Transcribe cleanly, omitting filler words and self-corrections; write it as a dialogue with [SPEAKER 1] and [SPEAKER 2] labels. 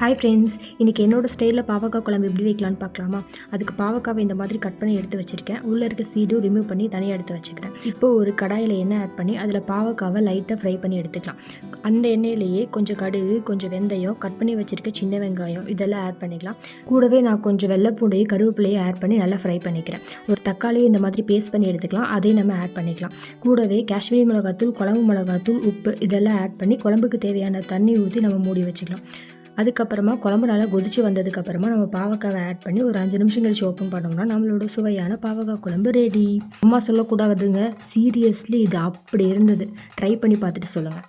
[SPEAKER 1] Hi friends, இன்றைக்கி என்னோடய ஸ்டைலில் பாவக்காய் குழம்பு எப்படி வைக்கலான்னு பார்க்கலாமா? அதுக்கு பாவக்காவை இந்த மாதிரி கட் பண்ணி எடுத்து வச்சுருக்கேன். உள்ளே இருக்க சீடும் ரிமூவ் பண்ணி தனியாக எடுத்து வச்சுக்கிறேன். இப்போது ஒரு கடாயில் எண்ணெய் ஆட் பண்ணி அதில் பாவக்காவை லைட்டாக ஃப்ரை பண்ணி எடுத்துக்கலாம். அந்த எண்ணெயிலேயே கொஞ்சம் கடுகு, கொஞ்சம் வெந்தயம், கட் பண்ணி வச்சுருக்க சின்ன வெங்காயம் இதெல்லாம் ஆட் பண்ணிக்கலாம். கூடவே நான் கொஞ்சம் வெள்ளைப்பூண்டையும் கருவேப்பிலையும் ஆட் பண்ணி நல்லா ஃப்ரை பண்ணிக்கிறேன். ஒரு தக்காளியை இந்த மாதிரி பேஸ்ட் பண்ணி எடுத்துக்கலாம். அதையும் நம்ம ஆட் பண்ணிக்கலாம். கூடவே காஷ்மீரி மிளகாத்தூள், குழம்பு மிளகாத்தூள், உப்பு இதெல்லாம் ஆட் பண்ணி குழம்புக்கு தேவையான தண்ணி ஊற்றி நம்ம மூடி வச்சுக்கலாம். அதுக்கப்புறமா குழம்பு நல்லா கொதிச்சு வந்ததுக்கப்புறமா நம்ம பாவக்காவை ஆட் பண்ணி ஒரு 5 நிமிஷம் கழிச்சு ஓப்பன் பண்ணோம்னா நம்மளோட சுவையான பாவக்காய் குழம்பு ரெடி. அம்மா சொல்லக்கூடாதுங்க, சீரியஸ்லி இது அப்படி இருந்தது. ட்ரை பண்ணி பார்த்துட்டு சொல்லுங்கள்.